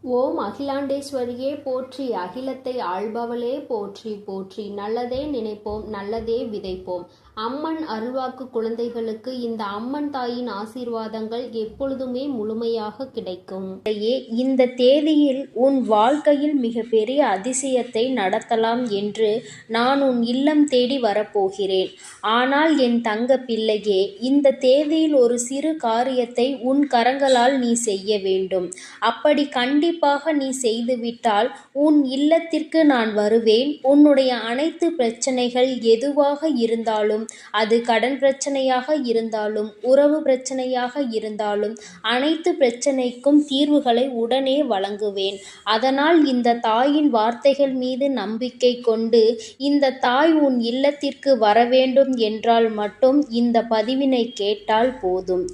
ஓம் அகிலாண்டேஸ்வரியே போற்றி, அகிலத்தை ஆள்பவளே போற்றி போற்றி. நல்லதே நினைப்போம், நல்லதே விதைப்போம். அம்மன் அருள்வாக்கு குழந்தைகளுக்கு இந்த அம்மன் தாயின் ஆசீர்வாதங்கள் எப்பொழுதுமே முழுமையாக கிடைக்கும். இந்த தேதியில் உன் வாழ்க்கையில் மிக பெரிய அதிசயத்தை நடத்தலாம் என்று நான் உன் இல்லம் தேடி வரப்போகிறேன். ஆனால் என் தங்க பிள்ளையே, இந்த தேதியில் ஒரு சிறு காரியத்தை உன் கரங்களால் நீ செய்ய வேண்டும். அப்படி கண்டிப்பாக நீ செய்துவிட்டால் உன் இல்லத்திற்கு நான் வருவேன். உன்னுடைய அனைத்து பிரச்சனைகள் எதுவாக இருந்தாலும், அது கடன் பிரச்சனையாக இருந்தாலும், உறவு பிரச்சனையாக இருந்தாலும், அனைத்து பிரச்சனைக்கும் தீர்வுகளை உடனே வழங்குவேன். அதனால் இந்த தாயின் வார்த்தைகள் மீது நம்பிக்கை கொண்டு இந்த தாய் உன் இல்லத்திற்கு வரவேண்டும் என்றால் மட்டும் இந்த பதிவினை கேட்டால் போதும்.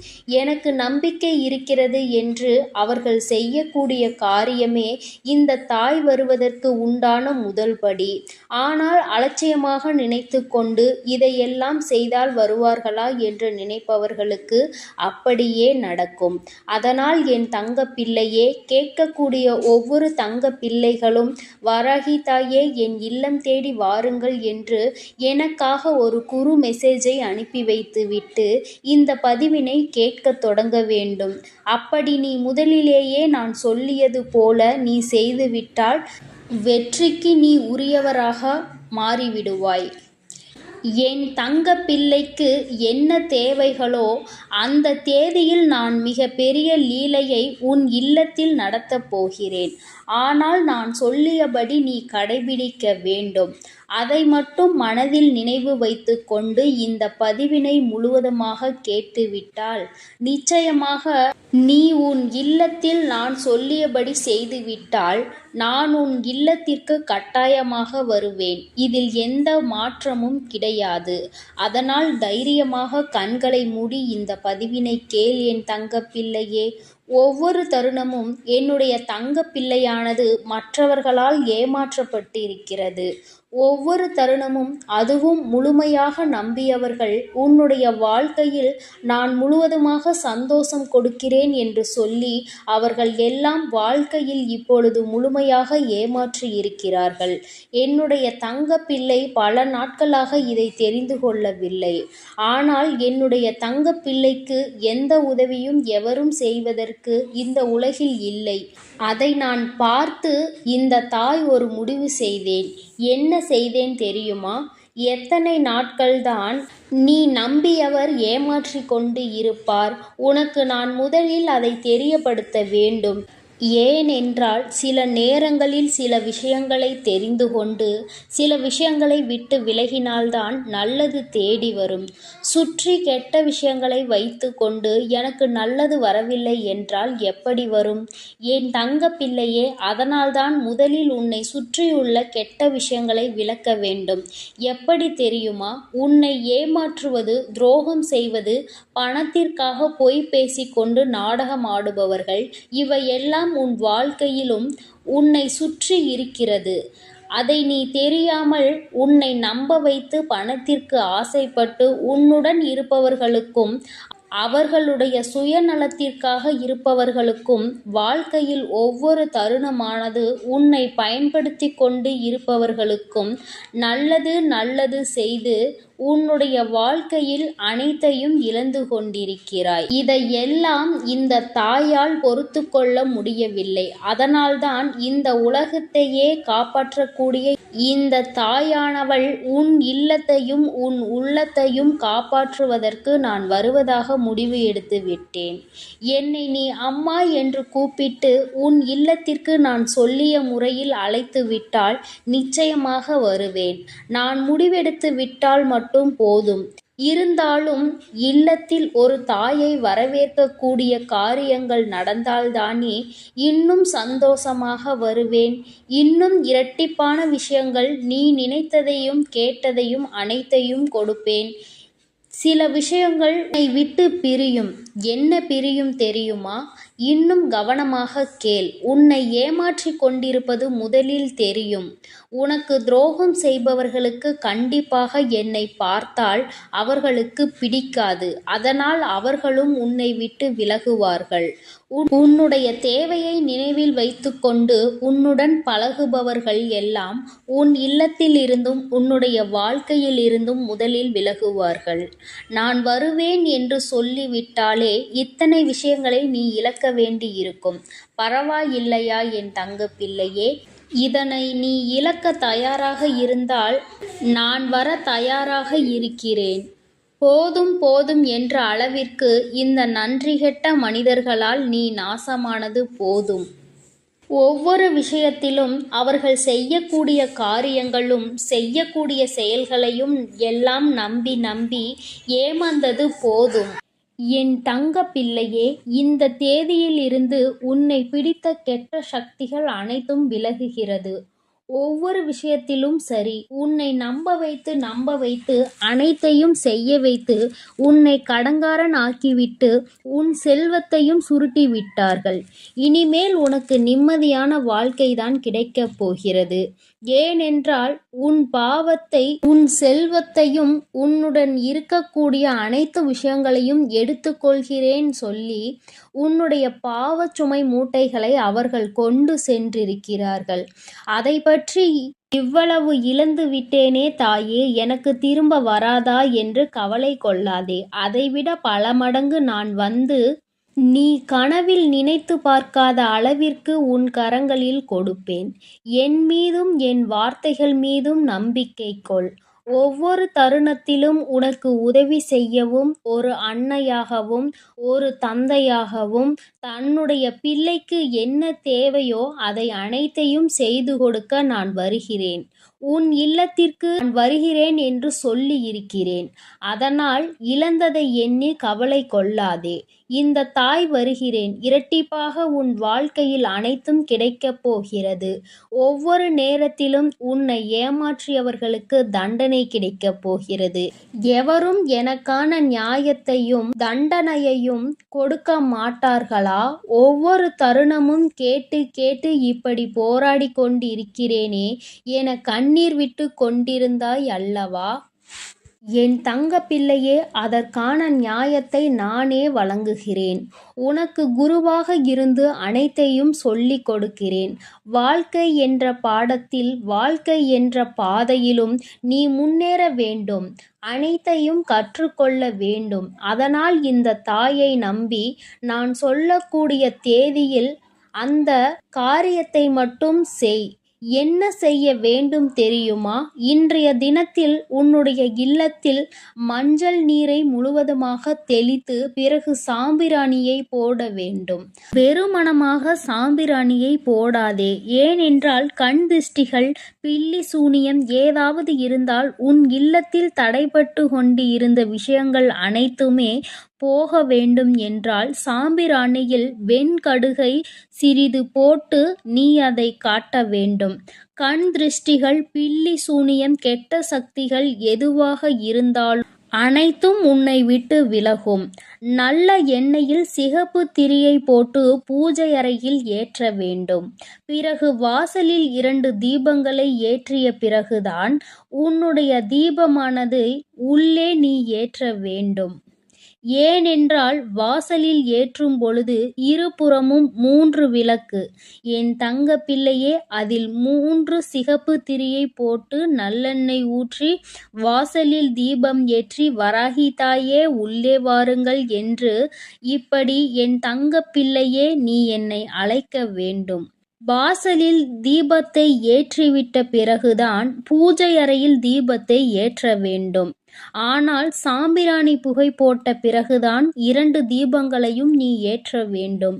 எனக்கு நம்பிக்கை இருக்கிறது என்று அவர்கள் செய்யக்கூடிய காரியமே இந்த தாய் வருவதற்கு உண்டான முதல் படி. ஆனால் அலட்சியமாக நினைத்து கொண்டு இதையெல்லாம் செய்தால் வருவார்களா என்று நினைப்பவர்களுக்கு அப்படியே நடக்கும். அதனால் என் தங்க பிள்ளையே, கேட்கக்கூடிய ஒவ்வொரு தங்க பிள்ளைகளும் வராகி தாயே என் இல்லம் தேடி வாருங்கள் என்று எனக்காக ஒரு குறு மெசேஜை அனுப்பி வைத்துவிட்டு இந்த பதிவினை கேட்க தொடங்க வேண்டும். அப்படி நீ முதலிலேயே நான் சொல்லியது போல நீ செய்துவிட்டால் வெற்றிக்கு நீ உரியவராக மாறிவிடுவாய். என் தங்க பிள்ளைக்கு என்ன தேவைகளோ அந்த தேதியில் நான் மிக பெரிய லீலையை உன் இல்லத்தில் நடத்தப் போகிறேன். ஆனால் நான் சொல்லியபடி நீ கடைபிடிக்க வேண்டும். அதை மட்டும் மனதில் நினைவு வைத்து கொண்டு இந்த பதிவினை முழுவதுமாக கேட்டுவிட்டால் நிச்சயமாக நீ உன் இல்லத்தில் நான் சொல்லியபடி செய்துவிட்டால் நான் உன் இல்லத்திற்கு கட்டாயமாக வருவேன். இதில் எந்த மாற்றமும் கிடையாது. அதனால் தைரியமாக கண்களை மூடி இந்த பதிவினை கேள் என் தங்க பிள்ளையே. ஒவ்வொரு தருணமும் என்னுடைய தங்க பிள்ளையானது மற்றவர்களால் ஏமாற்றப்பட்டிருக்கிறது. ஒவ்வொரு தருணமும், அதுவும் முழுமையாக நம்பியவர்கள் உன்னுடைய வாழ்க்கையில் நான் முழுவதுமாக சந்தோஷம் கொடுக்கிறேன் என்று சொல்லி அவர்கள் எல்லாம் வாழ்க்கையில் இப்பொழுது முழுமையாக ஏமாற்றி இருக்கிறார்கள். என்னுடைய தங்க பிள்ளை பல நாட்களாக இதை தெரிந்து கொள்ளவில்லை. ஆனால் என்னுடைய தங்க பிள்ளைக்கு எந்த உதவியும் எவரும் செய்வதற்கு இந்த உலகில் இல்லை. அதை நான் பார்த்து இந்த தாய் ஒரு முடிவு செய்தேன். என்ன செய்தேன் தெரியுமா? எத்தனை நாட்கள்தான் நீ நம்பியவர் ஏமாற்றி கொண்டு இருப்பார்? உனக்கு நான் முதலில் அதை தெரியப்படுத்த வேண்டும். ஏனென்றால் சில நேரங்களில் சில விஷயங்களை தெரிந்து கொண்டு சில விஷயங்களை விட்டு விலகினால்தான் நல்லது தேடி வரும். சுற்றி கெட்ட விஷயங்களை வைத்து கொண்டு எனக்கு நல்லது வரவில்லை என்றால் எப்படி வரும்? என் தங்க பிள்ளையே, அதனால்தான் முதலில் உன்னை சுற்றியுள்ள கெட்ட விஷயங்களை விலக்க வேண்டும். எப்படி தெரியுமா? உன்னை ஏமாற்றுவது, துரோகம் செய்வது, பணத்திற்காக பொய் பேசிக்கொண்டு நாடகம் ஆடுபவர்கள், இவையெல்லாம் உன் வாழ்க்கையிலும் உன்னை சுற்றி இருக்கிறது. அதை நீ தெரியாமல் உன்னை நம்ப வைத்து பணத்திற்கு ஆசைப்பட்டு உன்னுடன் இருப்பவர்களுக்கும் அவர்களுடைய சுயநலத்திற்காக இருப்பவர்களுக்கும் வாழ்க்கையில் ஒவ்வொரு தருணமானது உன்னை பயன்படுத்தி கொண்டு இருப்பவர்களுக்கும் நல்லது நல்லது செய்து உன்னுடைய வாழ்க்கையில் அனைத்தையும் இழந்து கொண்டிருக்கிறாய். இதையெல்லாம் இந்த தாயால் பொறுத்து கொள்ள முடியவில்லை. அதனால்தான் இந்த உலகத்தையே காப்பாற்றக்கூடிய இந்த தாயானவள் உன் இல்லத்தையும் உன் உள்ளத்தையும் காப்பாற்றுவதற்கு நான் வருவதாக முடிவு எடுத்து விட்டேன். என்னை நீ அம்மா என்று கூப்பிட்டு உன் இல்லத்திற்கு நான் சொல்லிய முறையில் அழைத்து விட்டால் நிச்சயமாக வருவேன். நான் முடிவெடுத்து விட்டால் மட்டும் போதும். இருந்தாலும் இல்லத்தில் ஒரு தாயை வரவேற்கக்கூடிய காரியங்கள் நடந்தால்தானே இன்னும் சந்தோஷமாக வருவேன். இன்னும் இரட்டிப்பான விஷயங்கள், நீ நினைத்ததையும் கேட்டதையும் அனைத்தையும் கொடுப்பேன். சில விஷயங்கள் என்னை விட்டு பிரியும். என்ன பிரியும் தெரியுமா? இன்னும் கவனமாக கேள். உன்னை ஏமாற்றிக் கொண்டிருப்பது முதலில் தெரியும். உனக்கு துரோகம் செய்பவர்களுக்கு கண்டிப்பாக என்னை பார்த்தால் அவர்களுக்கு பிடிக்காது. அதனால் அவர்களும் உன்னை விட்டு விலகுவார்கள். உன்னுடைய தேவையை நினைவில் வைத்துக்கொண்டு உன்னுடன் பழகுபவர்கள் எல்லாம் உன் இல்லத்தில் இருந்தும் உன்னுடைய வாழ்க்கையில் இருந்தும் முதலில் விலகுவார்கள். நான் வருவேன் என்று சொல்லிவிட்டாலே இத்தனை விஷயங்களை நீ இழக்க வேண்டியிருக்கும். பரவாயில்லையா என் தங்க பிள்ளையே? இதனை நீ இழக்க தயாராக இருந்தால் நான் வர தயாராக இருக்கிறேன். போதும் போதும் என்ற அளவிற்கு இந்த நன்றிகெட்ட மனிதர்களால் நீ நாசமானது போதும். ஒவ்வொரு விஷயத்திலும் அவர்கள் செய்யக்கூடிய காரியங்களும் செய்யக்கூடிய செயல்களையும் எல்லாம் நம்பி நம்பி ஏமாந்தது போதும். என் தங்க பிள்ளையே, இந்த தேதியில் இருந்து உன்னை பிடித்த கெட்ட சக்திகள் அனைத்தும் விலகுகிறது. ஒவ்வொரு விஷயத்திலும் சரி, உன்னை நம்ப வைத்து அனைத்தையும் செய்ய வைத்து உன்னை கடங்காரன் ஆக்கிவிட்டு உன் செல்வத்தையும் சுருட்டி விட்டார்கள். இனிமேல் உனக்கு நிம்மதியான வாழ்க்கைதான் கிடைக்கப் போகிறது. ஏனென்றால் உன் பாவத்தை, உன் செல்வத்தையும் உன்னுடன் இருக்கக்கூடிய அனைத்து விஷயங்களையும் எடுத்துக்கொள்கிறேன் சொல்லி உன்னுடைய பாவச் சுமை மூட்டைகளை அவர்கள் கொண்டு சென்றிருக்கிறார்கள். அதை பற்றி இவ்வளவு இழந்து விட்டேனே தாயே, எனக்கு திரும்ப வராதா என்று கவலை கொள்ளாதே. அதைவிட பல மடங்கு நான் வந்து நீ கனவில் நினைத்து பார்க்காத அளவிற்கு உன் கரங்களில் கொடுப்பேன். என் மீதும் என் வார்த்தைகள் மீதும் நம்பிக்கை கொள். ஒவ்வொரு தருணத்திலும் உனக்கு உதவி செய்யவும் ஒரு அன்னையாகவும் ஒரு தந்தையாகவும் தன்னுடைய பிள்ளைக்கு என்ன தேவையோ அதை அனைத்தையும் செய்து கொடுக்க நான் வருகிறேன். உன் இல்லத்திற்கு நான் வருகிறேன் என்று சொல்லி இருக்கிறேன். அதனால் இழந்ததை எண்ணி கவலை கொள்ளாதே. இந்த தாய் வருகிறேன். இரட்டிப்பாக உன் வாழ்க்கையில் அனைத்தும் கிடைக்கப் போகிறது. ஒவ்வொரு நேரத்திலும் உன்னை ஏமாற்றியவர்களுக்கு தண்டனை கிடைக்கப் போகிறது. எவரும் எனக்கான நியாயத்தையும் தண்டனையையும் கொடுக்க மாட்டார்களா? ஒவ்வொரு தருணமும் கேட்டு கேட்டு இப்படி போராடி கொண்டிருக்கிறேனே என கண்ணீர் விட்டு கொண்டிருந்தாய் அல்லவா? என் தங்க பிள்ளையே, அதற்கான நியாயத்தை நானே வழங்குகிறேன். உனக்கு குருவாக இருந்து அனைத்தையும் சொல்லிக் கொடுக்கிறேன். வாழ்க்கை என்ற பாடத்தில், வாழ்க்கை என்ற பாதையிலும் நீ முன்னேற வேண்டும். அனைத்தையும் கற்றுக்கொள்ள வேண்டும். அதனால் இந்த தாயை நம்பி நான் சொல்லக்கூடிய தேதியில் அந்த காரியத்தை மட்டும் செய். என்ன செய்ய வேண்டும் தெரியுமா? இன்றைய தினத்தில் உன்னுடைய இல்லத்தில் மஞ்சள் நீரை முழுவதுமாக தெளித்து பிறகு சாம்பிராணியை போட வேண்டும். வெறுமனமாக சாம்பிராணியை போடாதே. ஏனென்றால் கண் திருஷ்டிகள், பில்லி சூனியம் ஏதாவது இருந்தால் உன் இல்லத்தில் தடைபட்டு கொண்டு இருந்த விஷயங்கள் அனைத்துமே போக வேண்டும் என்றால் சாம்பிராணியில் வெண்கடுகை சிறிது போட்டு நீ அதை காட்ட வேண்டும். கண் திருஷ்டிகள், பில்லி சூனியம், கெட்ட சக்திகள் எதுவாக இருந்தாலும் அனைத்தும் உன்னை விட்டு விலகும். நல்ல எண்ணெயில் சிகப்பு திரியை போட்டு பூஜை அறையில் ஏற்ற வேண்டும். பிறகு வாசலில் 2 தீபங்களை ஏற்றிய பிறகுதான் உன்னுடைய தீபமானது உள்ளே நீ ஏற்ற வேண்டும். ஏனென்றால் வாசலில் ஏற்றும் பொழுது இருபுறமும் 3 விளக்கு. என் தங்க பிள்ளையே, அதில் 3 சிகப்பு திரியை போட்டு நல்லெண்ணெய் ஊற்றி வாசலில் தீபம் ஏற்றி வராகி தாயே உள்ளே வாருங்கள் என்று இப்படி என் தங்க பிள்ளையே நீ என்னை அழைக்க வேண்டும். வாசலில் தீபத்தை ஏற்றிவிட்ட பிறகுதான் பூஜை அறையில் தீபத்தை ஏற்ற வேண்டும். ஆனால் சாம்பிராணி புகை போட்ட பிறகுதான் 2 தீபங்களையும் நீ ஏற்ற வேண்டும்.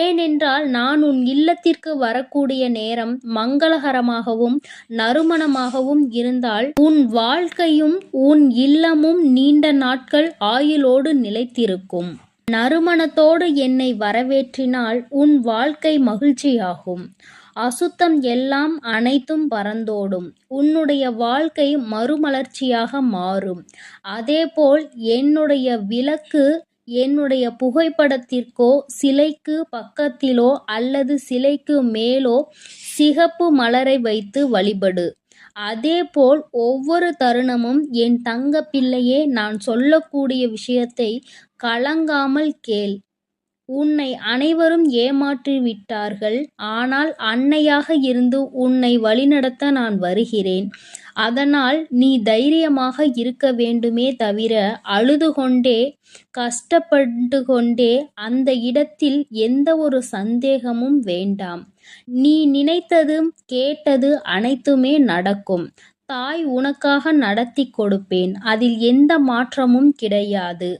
ஏனென்றால் நான் உன் இல்லத்திற்கு வரக்கூடிய நேரம் மங்களகரமாகவும் நறுமணமாகவும் இருந்தால் உன் வாழ்க்கையும் உன் இல்லமும் நீண்ட நாட்கள் ஆயுளோடு நிலைத்திருக்கும். நறுமணத்தோடு என்னை வரவேற்றினால் உன் வாழ்க்கை மகிழ்ச்சியாகும். அசுத்தம் எல்லாம் அனைத்தும் பறந்தோடும். உன்னுடைய வாழ்க்கை மறுமலர்ச்சியாக மாறும். அதேபோல் என்னுடைய விளக்கு என்னுடைய புகைப்படத்திற்கோ சிலைக்கு பக்கத்திலோ அல்லது சிலைக்கு மேலோ சிகப்பு மலரை வைத்து வழிபடு. அதேபோல் ஒவ்வொரு தருணமும் என் தங்க பிள்ளையே, நான் சொல்லக்கூடிய விஷயத்தை கலங்காமல் கேள். உன்னை அனைவரும் ஏமாற்றிவிட்டார்கள். ஆனால் அன்னையாக இருந்து உன்னை வழிநடத்த நான் வருகிறேன். அதனால் நீ தைரியமாக இருக்க வேண்டுமே தவிர அழுது கொண்டே கஷ்டப்பட்டு கொண்டே அந்த இடத்தில் எந்த ஒரு சந்தேகமும் வேண்டாம். நீ நினைத்தது கேட்டது அனைத்துமே நடக்கும். தாய் உனக்காக நடத்தி கொடுப்பேன். அதில் எந்த மாற்றமும் கிடையாது.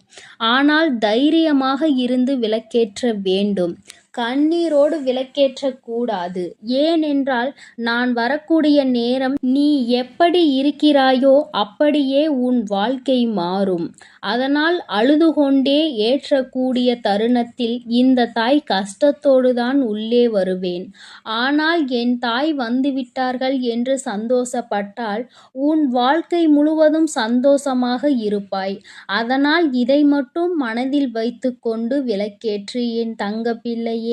ஆனால் தைரியமாக இருந்து விளக்கேற்ற வேண்டும். கண்ணீரோடு விளக்கேற்றக் கூடாது. ஏனென்றால் நான் வரக்கூடிய நேரம் நீ எப்படி இருக்கிறாயோ அப்படியே உன் வாழ்க்கை மாறும். அதனால் அழுது கொண்டே ஏற்றக்கூடிய தருணத்தில் இந்த தாய் கஷ்டத்தோடு தான் உள்ளே வருவேன். ஆனால் என் தாய் வந்துவிட்டார்கள் என்று சந்தோஷப்பட்டால் உன் வாழ்க்கை முழுவதும் சந்தோஷமாக இருப்பாய். அதனால் இதை மட்டும் மனதில் வைத்து கொண்டு விளக்கேற்று என் தங்க பிள்ளையே,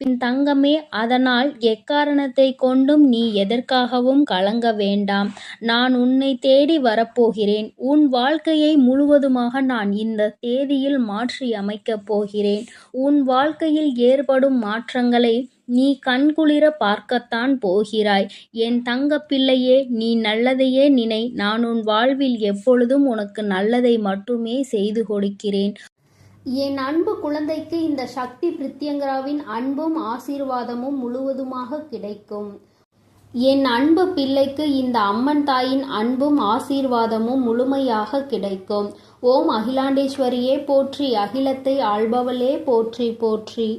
பின் தங்கமே. அதனால் எக்காரணத்தை கொண்டும் நீ எதற்காகவும் கலங்க வேண்டாம். நான் உன்னை தேடி வரப்போகிறேன். உன் வாழ்க்கையை முழுவதுமாக நான் இந்த தேதியில் மாற்றி அமைக்கப் போகிறேன். உன் வாழ்க்கையில் ஏற்படும் மாற்றங்களை நீ கண்குளிர பார்க்கத்தான் போகிறாய். என் தங்க பிள்ளையே, நீ நல்லதையே நினை. நான் உன் வாழ்வில் எப்பொழுதும் உனக்கு நல்லதை மட்டுமே செய்து கொடுக்கிறேன். என் அன்பு குழந்தைக்கு இந்த சக்தி பிரித்யங்கராவின் அன்பும் ஆசீர்வாதமும் முழுவதுமாக கிடைக்கும். என் அன்பு பிள்ளைக்கு இந்த அம்மன் தாயின் அன்பும் ஆசீர்வாதமும் முழுமையாக கிடைக்கும். ஓம் அகிலாண்டேஸ்வரியே போற்றி, அகிலத்தை ஆள்பவளே போற்றி போற்றி.